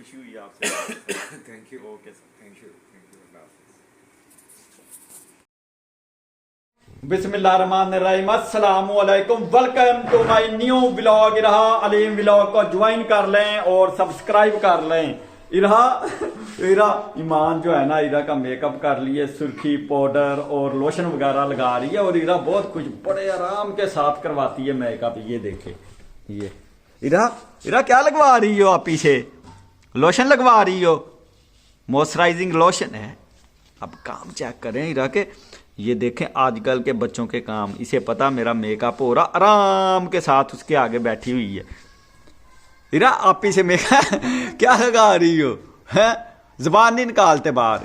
खुशी हुई आपसे। Thank you. Okay sir, thank you अल्लाह हाफिज़। बिस्मिल्लाहिर्रहमानिर्रहीम, अस्सलाम वालेकुम, welcome to my new vlog. Irha Aleem vlog को ज्वाइन कर लें और सब्सक्राइब कर लें। इरहा ईमान जो है ना, इरा का मेकअप कर लिए, सुर्खी पाउडर और लोशन वगैरह लगा रही है और इरा बहुत कुछ बड़े आराम के साथ करवाती है मेकअप। ये देखे, ये इरा क्या लगवा रही हो आप? पीछे लोशन लगवा रही हो, मॉइस्चराइजिंग लोशन है। अब काम चेक करें इरा के, ये देखें आजकल के बच्चों के काम। इसे पता मेरा मेकअप हो रहा, आराम के साथ उसके आगे बैठी हुई है। इरा आप ही से मेकअप क्या लगा रही हो? हैं, जुबान नहीं निकालते बाहर।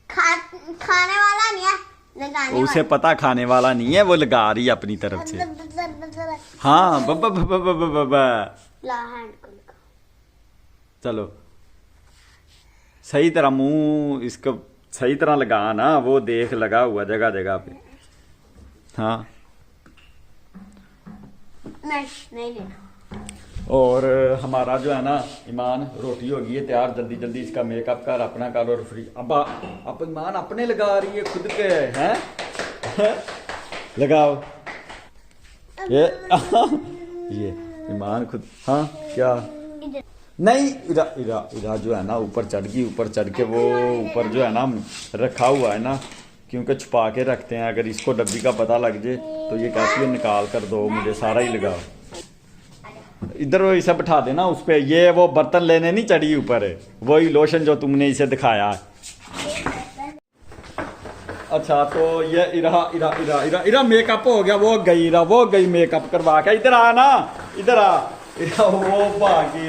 खाने वाला नहीं है, लगाने उसे पता खाने वाला नहीं है, वो लगा रही है अपनी तरफ से। वाला। हाँ बब्बा। ला हैंड को लगा। चलो सही तरह मुंह इसको सही तरह लगा ना, वो देख लगा हुआ जगह जगह पे। हाँ नहीं लेना। और हमारा जो है ना ईमान, रोटी हो गई है तैयार, जल्दी जल्दी इसका मेकअप कर, अपना कर और फ्री। अब ईमान अपने लगा रही है खुद के, हैं? लगाओ ये ये ईमान खुद। हाँ क्या नहीं, इरा जो है ना ऊपर चढ़ गई, ऊपर चढ़ के वो ऊपर जो है ना रखा हुआ है ना, क्योंकि छुपा के रखते हैं। अगर इसको डब्बी का पता लग जाए तो ये कहती है निकाल कर दो मुझे, सारा ही लगाओ। इधर वो इसे बिठा देना उस पे। ये वो बर्तन लेने नहीं चढ़ी ऊपर, वही लोशन जो तुमने इसे दिखाया। अच्छा तो ये इरा मेकअप हो गया, वो गई मेकअप करवा के। इधर आ ना, इधर आ। वो भागी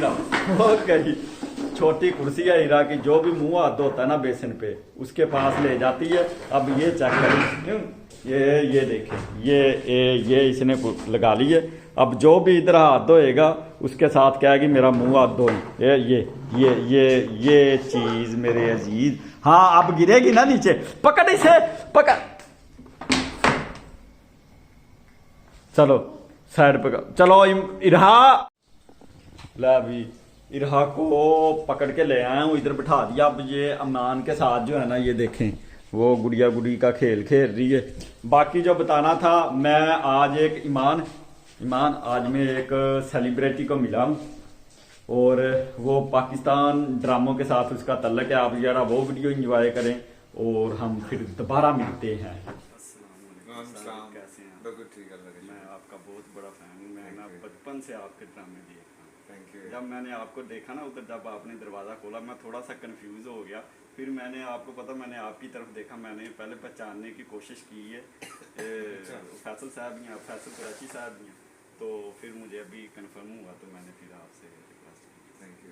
वो गई। छोटी कुर्सी है इरा की, जो भी मुंह हाथ धोता है ना बेसिन पे, उसके पास ले जाती है। अब ये चेक करें, ये देखें, ये इसने लगा ली है। अब जो भी इधर हाथ धोएगा उसके साथ कहेगी मेरा मुंह हाथ धो। ये चीज मेरे अजीज। हाँ अब गिरेगी ना नीचे, पकड़ इसे, पकड़। चलो साइड पे चलो। इरहा ला भी, इरहा को पकड़ के ले आया हूँ, इधर बिठा दिया। अब ये अमनान के साथ जो है ना, ये देखें वो गुड़िया गुड़ी का खेल खेल रही है। बाकी जो बताना था, मैं आज एक ईमान आज मैं एक सेलिब्रिटी को मिला हूँ और वो पाकिस्तान ड्रामों के साथ उसका तल्लक है। आप जरा वो वीडियो एंजॉय करें और हम फिर दोबारा मिलते हैं। कैसे हैं? बिल्कुल ठीक है। मैं आपका बहुत बड़ा फैन हूँ। मैं ना बचपन से आपके ड्रामे देखता हूँ। Thank you. जब मैंने आपको देखा ना उधर, जब आपने दरवाज़ा खोला, मैं थोड़ा सा कंफ्यूज हो गया। फिर मैंने आपको पता, मैंने आपकी तरफ देखा, मैंने पहले पहचानने की कोशिश की है। फैसल साहब भी हैं, फैसल कुरैशी साहब भी हैं। तो फिर मुझे अभी कंफर्म हुआ तो मैंने फिर आपसे रिक्वेस्ट की। Thank you.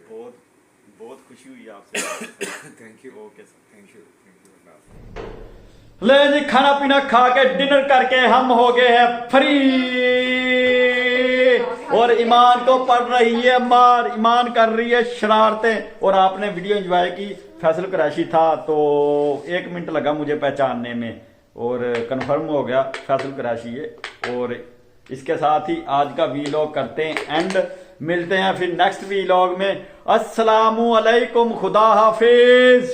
बहुत खुशी हुई आपसे। Thank you. Okay sir, thank you अल्लाह हाफिज़। ले जी, खाना पीना खा के डिनर करके हम हो गए हैं फ्री। और ईमान को पड़ रही है मार, ईमान कर रही है शरारतें। और आपने वीडियो एंजॉय की। फैसल कुरैशी था तो 1 मिनट लगा मुझे पहचानने में और कंफर्म हो गया फैसल कुरैशी है। और इसके साथ ही आज का वीलॉग करते हैं एंड। मिलते हैं फिर नेक्स्ट वीलॉग में। अस्सलामु अलैकुम, खुदा हाफिज।